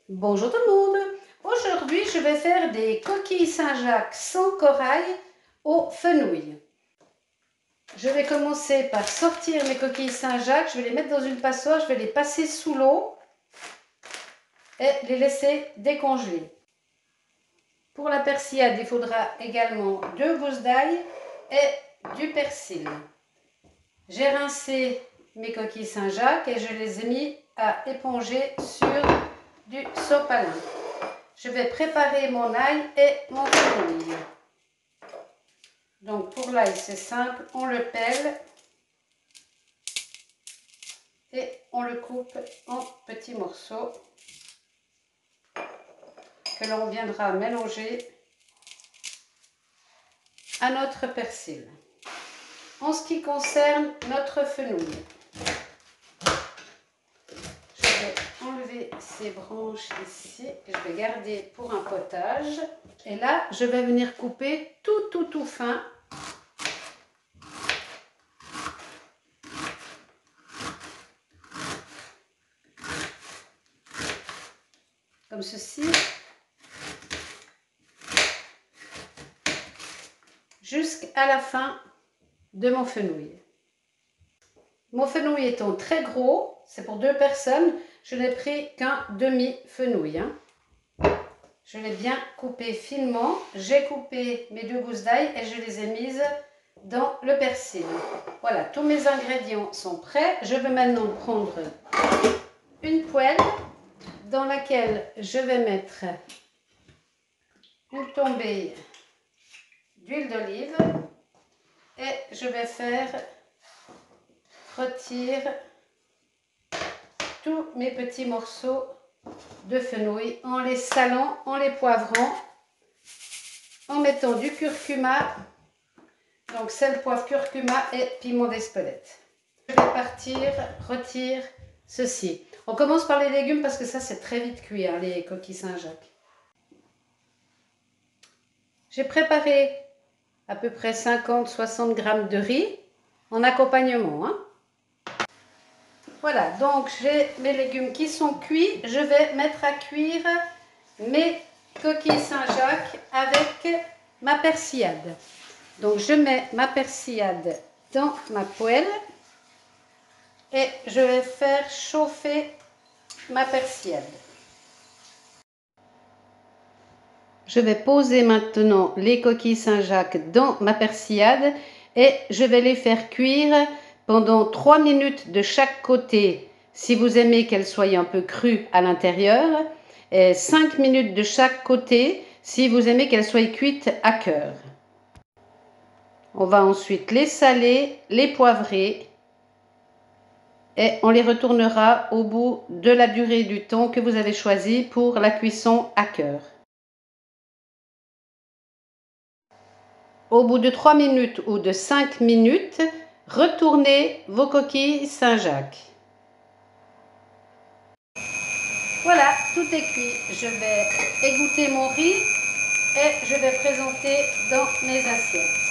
Bonjour tout le monde. Aujourd'hui, je vais faire des coquilles Saint-Jacques sans corail au fenouil. Je vais commencer par sortir mes coquilles Saint-Jacques. Je vais les mettre dans une passoire. Je vais les passer sous l'eau et les laisser décongeler. Pour la persillade, il faudra également 2 gousses d'ail et du persil. J'ai rincé mes coquilles Saint-Jacques et je les ai mis à éponger sur du sopalin. Je vais préparer mon ail et mon fenouil. Donc pour l'ail, c'est simple, on le pèle et on le coupe en petits morceaux que l'on viendra mélanger à notre persil. En ce qui concerne notre fenouil, je vais enlever ces branches ici, que je vais garder pour un potage. Et là, je vais venir couper tout fin. Comme ceci. Jusqu'à la fin de mon fenouil. Mon fenouil étant très gros, c'est pour 2 personnes, je n'ai pris qu'un demi-fenouil. Je l'ai bien coupé finement. J'ai coupé mes 2 gousses d'ail et je les ai mises dans le persil. Voilà, tous mes ingrédients sont prêts. Je vais maintenant prendre une poêle dans laquelle je vais mettre une tombée d'huile d'olive et je vais faire rôtir tous mes petits morceaux de fenouil en les salant, en les poivrant, en mettant du curcuma, donc sel, poivre, curcuma et piment d'Espelette. Je vais partir rôtir ceci. On commence par les légumes parce que ça c'est très vite cuit, hein, les coquilles Saint-Jacques. J'ai préparé à peu près 50-60 g de riz en accompagnement. Voilà, donc j'ai mes légumes qui sont cuits. Je vais mettre à cuire mes coquilles Saint-Jacques avec ma persillade. Donc je mets ma persillade dans ma poêle et je vais faire chauffer ma persillade. Je vais poser maintenant les coquilles Saint-Jacques dans ma persillade et je vais les faire cuire pendant 3 minutes de chaque côté, si vous aimez qu'elles soient un peu crues à l'intérieur, et 5 minutes de chaque côté, si vous aimez qu'elles soient cuites à cœur. On va ensuite les saler, les poivrer, et on les retournera au bout de la durée du temps que vous avez choisi pour la cuisson à cœur. Au bout de 3 minutes ou de 5 minutes, retournez vos coquilles Saint-Jacques. Voilà, tout est cuit. Je vais égoutter mon riz et je vais présenter dans mes assiettes.